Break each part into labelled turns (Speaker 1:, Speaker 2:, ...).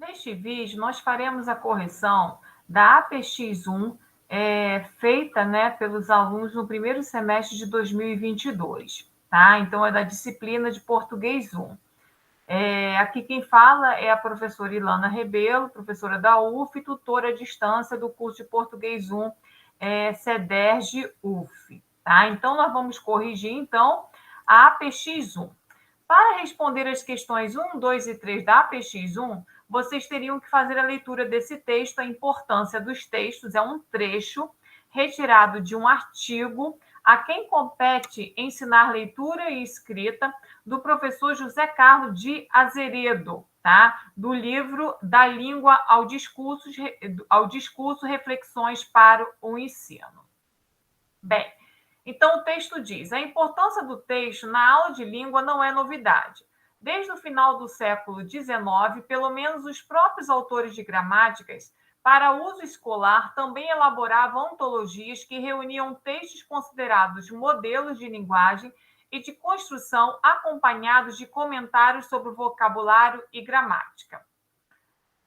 Speaker 1: neste vídeo, nós faremos a correção da APX1 feita, né, pelos alunos no primeiro semestre de 2022, tá? Então, é da disciplina de Português 1. Aqui quem fala é a professora Ilana Rebelo, professora da UF, tutora à distância do curso de Português 1, CEDERJ UF, tá? Então, nós vamos corrigir, então, a APX1. Para responder as questões 1, 2 e 3 da APX1, vocês teriam que fazer a leitura desse texto. A importância dos textos é um trecho retirado de um artigo a quem compete ensinar leitura e escrita do professor José Carlos de Azeredo, tá? Do livro Da Língua ao Discurso, Reflexões para o Ensino. Bem, então o texto diz: a importância do texto na aula de língua não é novidade. Desde o final do século XIX, pelo menos os próprios autores de gramáticas, para uso escolar, também elaboravam antologias que reuniam textos considerados modelos de linguagem e de construção, acompanhados de comentários sobre vocabulário e gramática.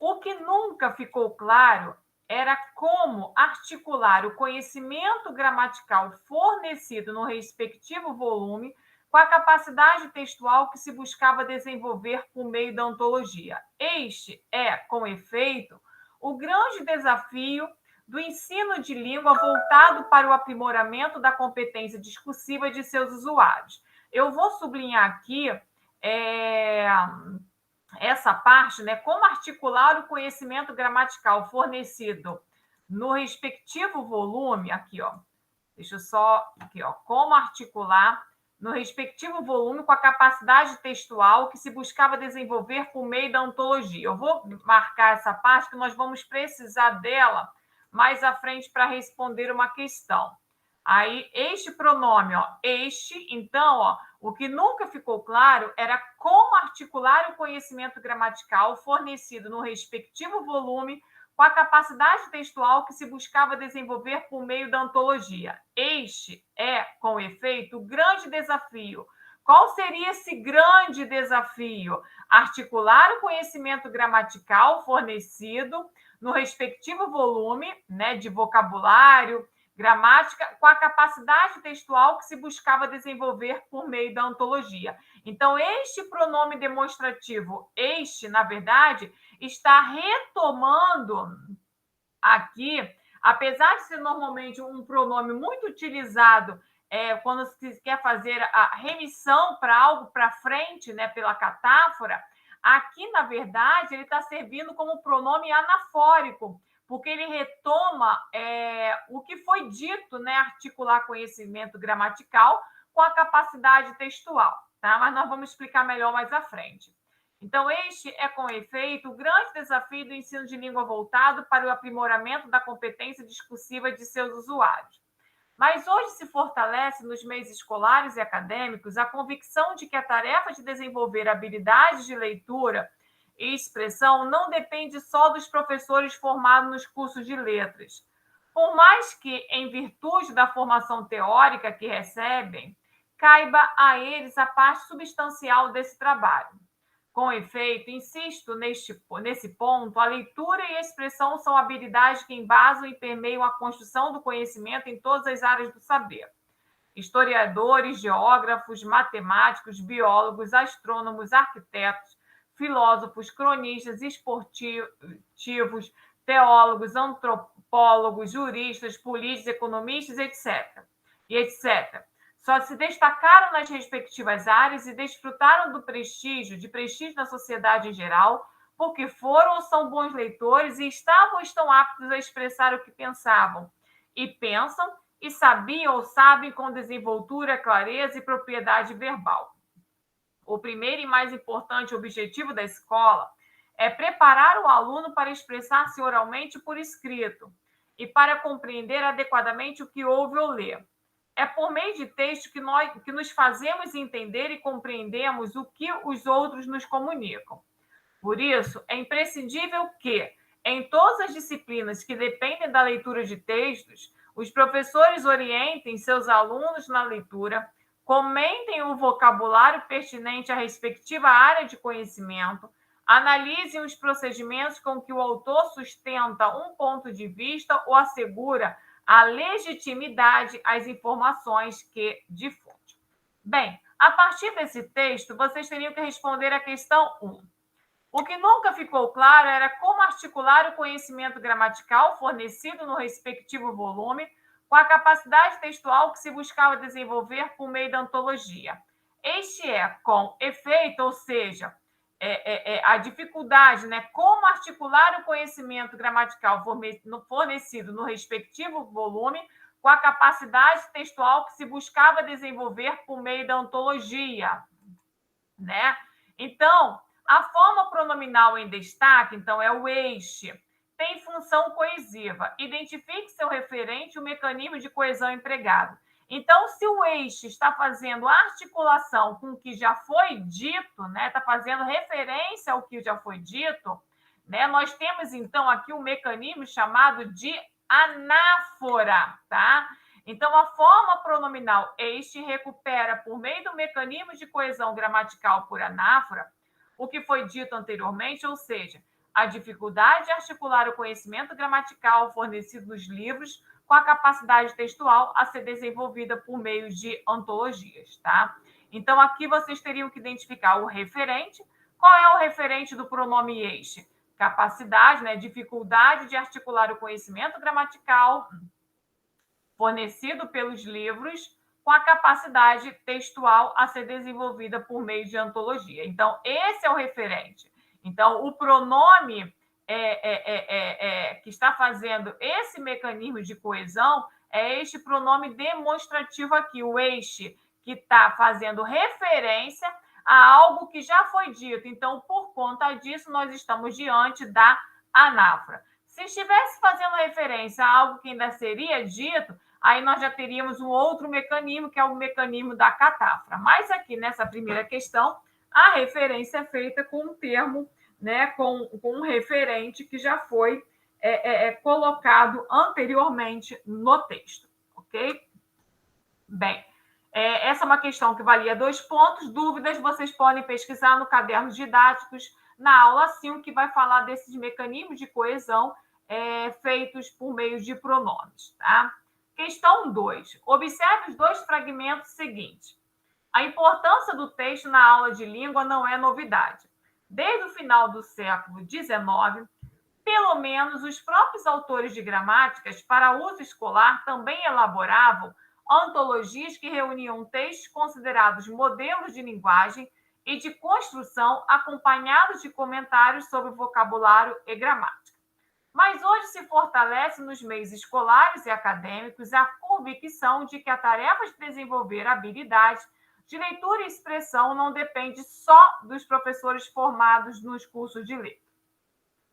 Speaker 1: O que nunca ficou claro era como articular o conhecimento gramatical fornecido no respectivo volume com a capacidade textual que se buscava desenvolver por meio da ontologia. Este é, com efeito, o grande desafio do ensino de língua voltado para o aprimoramento da competência discursiva de seus usuários. Eu vou sublinhar aqui essa parte, né, como articular o conhecimento gramatical fornecido no respectivo volume, aqui, ó, deixa eu só, aqui, ó, como articular no respectivo volume com a capacidade textual que se buscava desenvolver por meio da ontologia. Eu vou marcar essa parte que nós vamos precisar dela mais à frente para responder uma questão. Aí, este pronome, ó, este, então, ó, o que nunca ficou claro era como articular o conhecimento gramatical fornecido no respectivo volume com a capacidade textual que se buscava desenvolver por meio da ontologia. Este é, com efeito, o grande desafio. Qual seria esse grande desafio? Articular o conhecimento gramatical fornecido no respectivo volume, né, de vocabulário, gramática, com a capacidade textual que se buscava desenvolver por meio da ontologia. Então, este pronome demonstrativo, este, na verdade, está retomando aqui, apesar de ser normalmente um pronome muito utilizado quando se quer fazer a remissão para algo para frente, né, pela catáfora, aqui, na verdade, ele está servindo como pronome anafórico, porque ele retoma o que foi dito, né, articular conhecimento gramatical com a capacidade textual, tá? Mas nós vamos explicar melhor mais à frente. Então, este é, com efeito, o grande desafio do ensino de língua voltado para o aprimoramento da competência discursiva de seus usuários. Mas hoje se fortalece nos meios escolares e acadêmicos a convicção de que a tarefa de desenvolver habilidades de leitura e expressão não depende só dos professores formados nos cursos de letras. Por mais que, em virtude da formação teórica que recebem, caiba a eles a parte substancial desse trabalho. Com efeito, insisto nesse ponto, a leitura e a expressão são habilidades que embasam e permeiam a construção do conhecimento em todas as áreas do saber. Historiadores, geógrafos, matemáticos, biólogos, astrônomos, arquitetos, filósofos, cronistas, esportivos, teólogos, antropólogos, juristas, políticos, economistas, etc. E etc. Só se destacaram nas respectivas áreas e desfrutaram de prestígio na sociedade em geral, porque foram ou são bons leitores e estavam ou estão aptos a expressar o que pensavam e pensam, e sabiam ou sabem com desenvoltura, clareza e propriedade verbal. O primeiro e mais importante objetivo da escola é preparar o aluno para expressar-se oralmente por escrito e para compreender adequadamente o que ouve ou lê. É por meio de texto que nos fazemos entender e compreendemos o que os outros nos comunicam. Por isso, é imprescindível que, em todas as disciplinas que dependem da leitura de textos, os professores orientem seus alunos na leitura, comentem o vocabulário pertinente à respectiva área de conhecimento, Analisem os procedimentos com que o autor sustenta um ponto de vista ou assegura a legitimidade às informações que difunde. Bem, a partir desse texto, vocês teriam que responder a questão 1. O que nunca ficou claro era como articular o conhecimento gramatical fornecido no respectivo volume com a capacidade textual que se buscava desenvolver por meio da ontologia. Este é com efeito, ou seja, a dificuldade, né? Como articular o conhecimento gramatical fornecido no respectivo volume com a capacidade textual que se buscava desenvolver por meio da ontologia, né? Então, a forma pronominal em destaque, então, é o eixo, tem função coesiva. Identifique seu referente e o mecanismo de coesão empregado. Então, se o eixo está fazendo articulação com o que já foi dito, né, está fazendo referência ao que já foi dito, né, nós temos, então, aqui um mecanismo chamado de anáfora, tá? Então, a forma pronominal este recupera, por meio do mecanismo de coesão gramatical por anáfora, o que foi dito anteriormente, ou seja, a dificuldade de articular o conhecimento gramatical fornecido nos livros com a capacidade textual a ser desenvolvida por meio de ontologias, tá? Então, aqui vocês teriam que identificar o referente. Qual é o referente do pronome este? Capacidade, né? Dificuldade de articular o conhecimento gramatical fornecido pelos livros com a capacidade textual a ser desenvolvida por meio de ontologia. Então, esse é o referente. Então, o pronome que está fazendo esse mecanismo de coesão é este pronome demonstrativo aqui, o este, que está fazendo referência a algo que já foi dito. Então, por conta disso, nós estamos diante da anáfora. Se estivesse fazendo referência a algo que ainda seria dito, aí nós já teríamos um outro mecanismo, que é o mecanismo da catáfora. Mas aqui, nessa primeira questão, a referência é feita com um termo, né, com um referente que já foi colocado anteriormente no texto, ok? Bem, essa é uma questão que valia 2 pontos. Dúvidas, vocês podem pesquisar no cadernos didáticos, na aula 5, que vai falar desses mecanismos de coesão feitos por meio de pronomes, tá? Questão 2. Observe os 2 fragmentos seguintes. A importância do texto na aula de língua não é novidade. Desde o final do século XIX, pelo menos os próprios autores de gramáticas para uso escolar também elaboravam antologias que reuniam textos considerados modelos de linguagem e de construção, acompanhados de comentários sobre vocabulário e gramática. Mas hoje se fortalece nos meios escolares e acadêmicos a convicção de que a tarefa de desenvolver habilidades de leitura e expressão não depende só dos professores formados nos cursos de letra.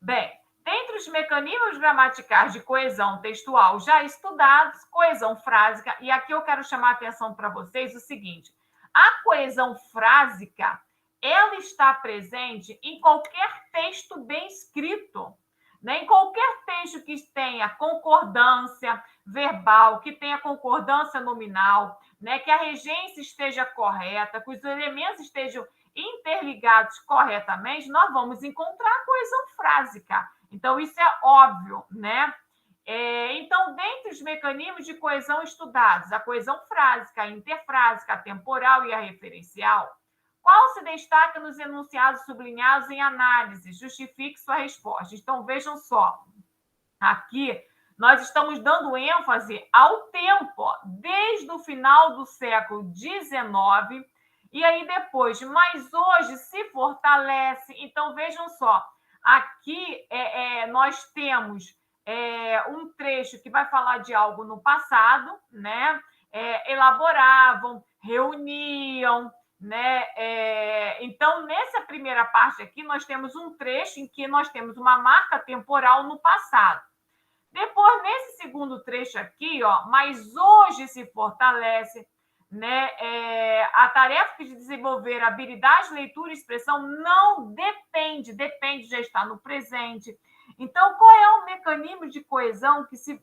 Speaker 1: Bem, dentre os mecanismos gramaticais de coesão textual já estudados, coesão frásica, e aqui eu quero chamar a atenção para vocês o seguinte: a coesão frásica, ela está presente em qualquer texto bem escrito, né? Em qualquer texto que tenha concordância verbal, que tenha concordância nominal, né? Que a regência esteja correta, que os elementos estejam interligados corretamente, nós vamos encontrar a coesão frásica. Então, isso é óbvio, né? Então, dentre os mecanismos de coesão estudados, a coesão frásica, a interfrásica, a temporal e a referencial, qual se destaca nos enunciados sublinhados em análise? Justifique sua resposta. Então, vejam só, aqui nós estamos dando ênfase ao tempo, desde o final do século XIX, e aí depois, mas hoje se fortalece. Então, vejam só, aqui nós temos um trecho que vai falar de algo no passado, né? Elaboravam, reuniam, né? Então, nessa primeira parte aqui, nós temos um trecho em que nós temos uma marca temporal no passado. Depois, nesse segundo trecho aqui, ó, mas hoje se fortalece, né? A tarefa de desenvolver habilidade, leitura e expressão não depende já está no presente. Então, qual é o mecanismo de coesão que se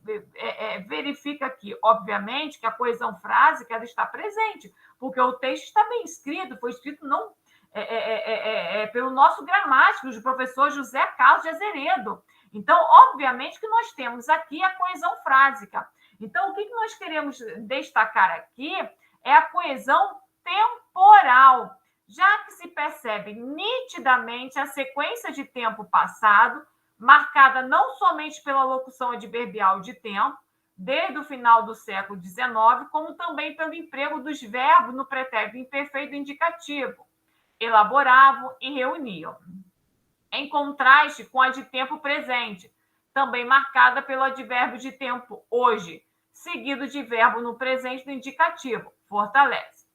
Speaker 1: verifica aqui? Obviamente que a coesão frásica ela está presente, porque o texto está bem escrito, foi escrito não pelo nosso gramático, do professor José Carlos de Azeredo. Então, obviamente que nós temos aqui a coesão frásica. Então, o que nós queremos destacar aqui é a coesão temporal, já que se percebe nitidamente a sequência de tempo passado, marcada não somente pela locução adverbial de tempo, desde o final do século XIX, como também pelo emprego dos verbos no pretérito imperfeito indicativo, elaboravam e reuniam. Em contraste com a de tempo presente, também marcada pelo advérbio de tempo hoje, seguido de verbo no presente do indicativo, fortalece.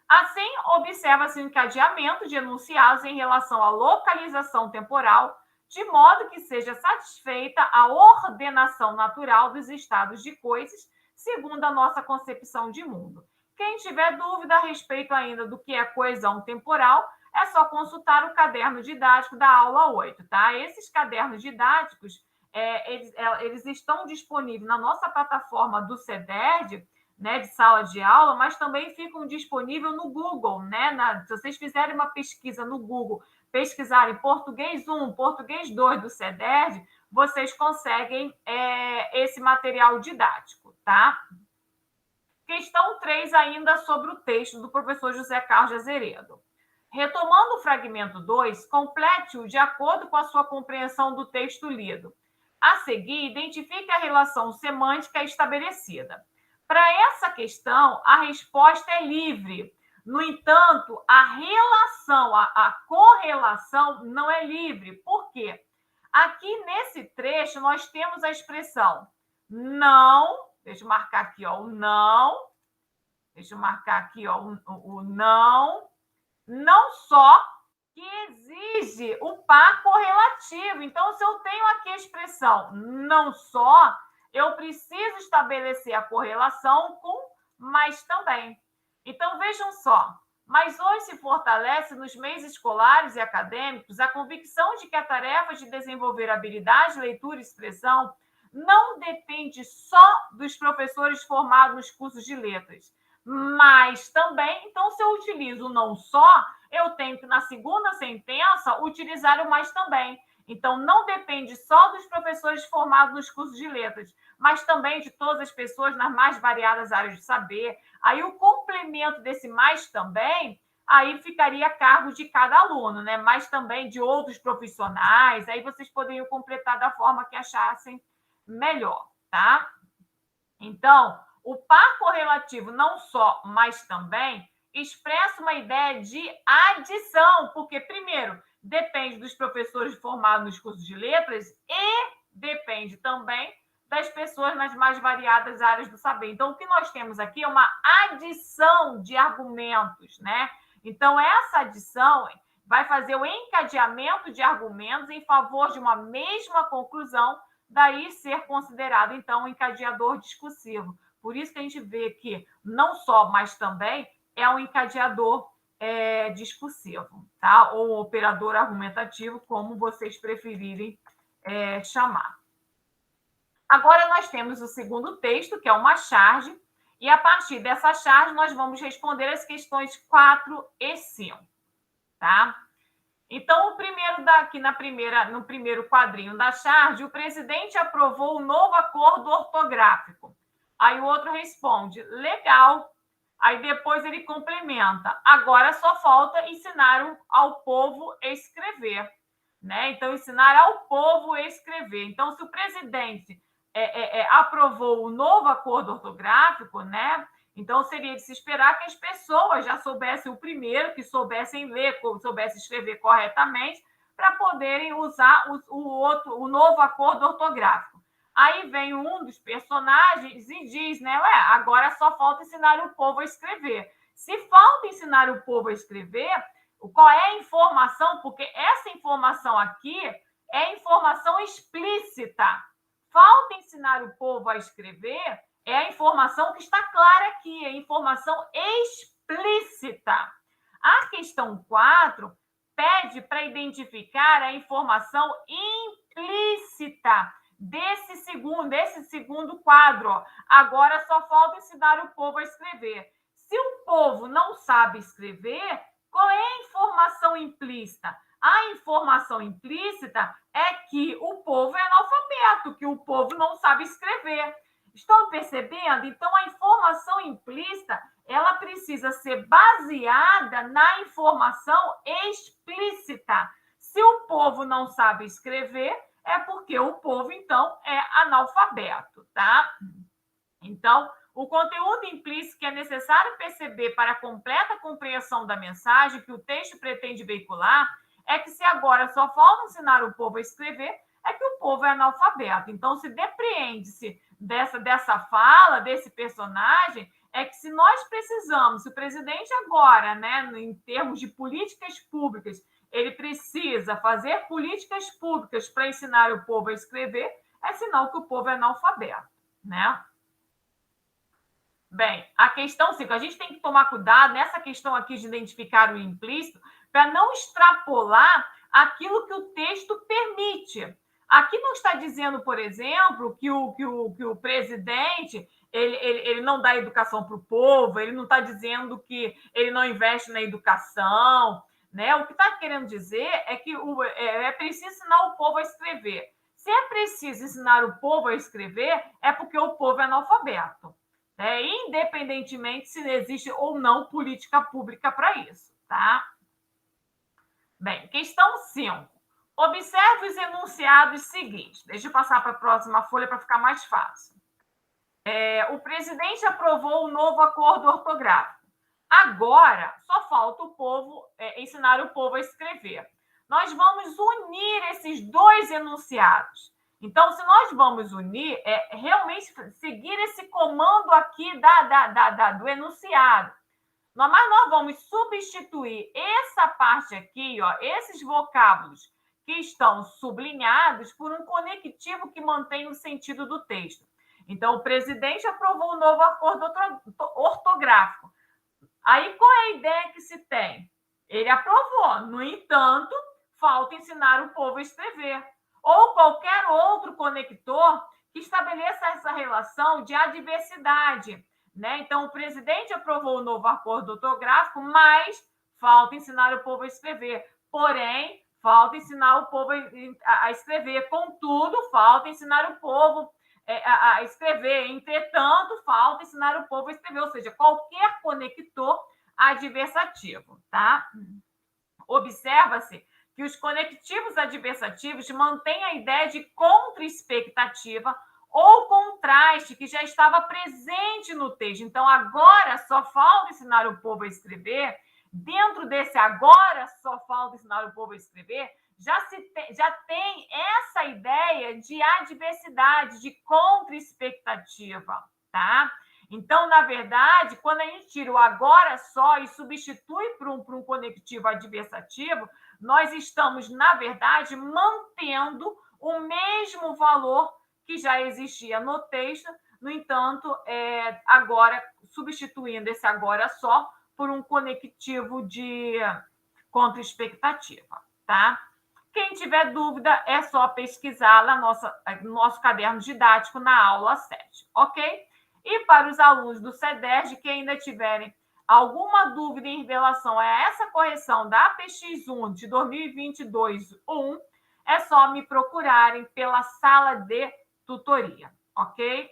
Speaker 1: Assim, observa-se o encadeamento de enunciados em relação à localização temporal, de modo que seja satisfeita a ordenação natural dos estados de coisas, segundo a nossa concepção de mundo. Quem tiver dúvida a respeito ainda do que é coesão temporal, é só consultar o caderno didático da aula 8, tá? Esses cadernos didáticos, eles estão disponíveis na nossa plataforma do CEDERD, né, de sala de aula, mas também ficam disponíveis no Google, né? Se vocês fizerem uma pesquisa no Google, pesquisarem português 1, português 2 do CEDERD, vocês conseguem esse material didático, tá? Questão 3 ainda sobre o texto do professor José Carlos de Azeredo. Retomando o fragmento 2, complete-o de acordo com a sua compreensão do texto lido. A seguir, identifique a relação semântica estabelecida. Para essa questão, a resposta é livre. No entanto, a relação, a correlação não é livre. Por quê? Aqui nesse trecho, nós temos a expressão não, deixa eu marcar aqui, ó, o não, deixa eu marcar aqui, ó, o não só que exige o par correlativo. Então, se eu tenho aqui a expressão não só, eu preciso estabelecer a correlação com mas também. Então, vejam só, mas hoje se fortalece nos meios escolares e acadêmicos a convicção de que a tarefa de desenvolver habilidade, leitura e expressão não depende só dos professores formados nos cursos de letras, mas também, então, se eu utilizo o não só, eu tenho que, na segunda sentença, utilizar o mais também. Então, não depende só dos professores formados nos cursos de letras, mas também de todas as pessoas nas mais variadas áreas de saber. Aí, o complemento desse mais também, aí ficaria a cargo de cada aluno, né? Mas também de outros profissionais, aí vocês poderiam completar da forma que achassem melhor, tá? Então, o par correlativo não só, mas também expressa uma ideia de adição, porque, primeiro, depende dos professores formados nos cursos de letras e depende também das pessoas nas mais variadas áreas do saber. Então, o que nós temos aqui é uma adição de argumentos, né? Então, essa adição vai fazer o encadeamento de argumentos em favor de uma mesma conclusão, daí ser considerado, então, um encadeador discursivo. Por isso que a gente vê que não só, mas também é um encadeador discursivo, tá? Ou operador argumentativo, como vocês preferirem chamar. Agora nós temos o segundo texto, que é uma charge, e a partir dessa charge nós vamos responder as questões 4 e 5, tá? Então, o primeiro daqui no primeiro quadrinho da charge, o presidente aprovou o novo acordo ortográfico. Aí o outro responde, legal. Aí depois ele complementa, agora só falta ensinar ao povo a escrever, né? Então, ensinar ao povo a escrever. Então, se o presidente aprovou o novo acordo ortográfico, né? Então, seria de se esperar que as pessoas já soubessem o primeiro, que soubessem ler, soubessem escrever corretamente, para poderem usar o novo acordo ortográfico. Aí vem um dos personagens e diz, né? Agora só falta ensinar o povo a escrever. Se falta ensinar o povo a escrever, qual é a informação? Porque essa informação aqui é informação explícita. Falta ensinar o povo a escrever é a informação que está clara aqui, é a informação explícita. A questão 4 pede para identificar a informação implícita desse segundo quadro. Agora só falta ensinar o povo a escrever. Se o povo não sabe escrever, Qual é a informação implícita? A informação implícita é que o povo é analfabeto, que o povo não sabe escrever. Estão percebendo? Então, a informação implícita, ela precisa ser baseada na informação explícita. Se o povo não sabe escrever, é porque o povo, então, é analfabeto, tá? Então, o conteúdo implícito que é necessário perceber para a completa compreensão da mensagem que o texto pretende veicular é que se agora só falta ensinar o povo a escrever, é que o povo é analfabeto. Então, se depreende-se dessa fala, desse personagem, é que se nós precisamos, se o presidente agora, né, em termos de políticas públicas, ele precisa fazer políticas públicas para ensinar o povo a escrever, é sinal que o povo é analfabeto, né? Bem, a questão 5, a gente tem que tomar cuidado nessa questão aqui de identificar o implícito para não extrapolar aquilo que o texto permite. Aqui não está dizendo, por exemplo, que o presidente ele não dá educação para o povo, ele não está dizendo que ele não investe na educação, né? O que está querendo dizer é que é preciso ensinar o povo a escrever. Se é preciso ensinar o povo a escrever, é porque o povo é analfabeto. Independentemente se existe ou não política pública para isso, tá? Bem, questão 5. Observe os enunciados seguintes. Deixa eu passar para a próxima folha para ficar mais fácil. O presidente aprovou o novo acordo ortográfico. Agora, só falta o povo ensinar o povo a escrever. Nós vamos unir esses dois enunciados. Então, se nós vamos unir, realmente seguir esse comando aqui do enunciado. Mas nós vamos substituir essa parte aqui, ó, esses vocábulos que estão sublinhados, por um conectivo que mantém o sentido do texto. Então, o presidente aprovou o novo acordo ortográfico. Aí, qual é a ideia que se tem? Ele aprovou. No entanto, falta ensinar o povo a escrever. Ou qualquer outro conector que estabeleça essa relação de adversidade. Né? Então, o presidente aprovou o novo acordo ortográfico, mas falta ensinar o povo a escrever. Porém, falta ensinar o povo a escrever. Contudo, falta ensinar o povo a escrever. Entretanto, falta ensinar o povo a escrever. Ou seja, qualquer conector adversativo. Tá? Observa-se que os conectivos adversativos mantêm a ideia de contra-expectativa ou contraste que já estava presente no texto. Então, agora só falta ensinar o povo a escrever. Dentro desse agora só falta ensinar o povo a escrever, já tem essa ideia de adversidade, de contra-expectativa, tá? Então, na verdade, quando a gente tira o agora só e substitui por um conectivo adversativo, nós estamos, na verdade, mantendo o mesmo valor que já existia no texto, no entanto, agora substituindo esse agora só por um conectivo de contra-expectativa, tá? Quem tiver dúvida, é só pesquisar lá no nosso caderno didático na aula 7, ok? E para os alunos do CEDERJ que ainda tiverem alguma dúvida em relação a essa correção da APX1 de 2022-1, é só me procurarem pela sala de tutoria, ok?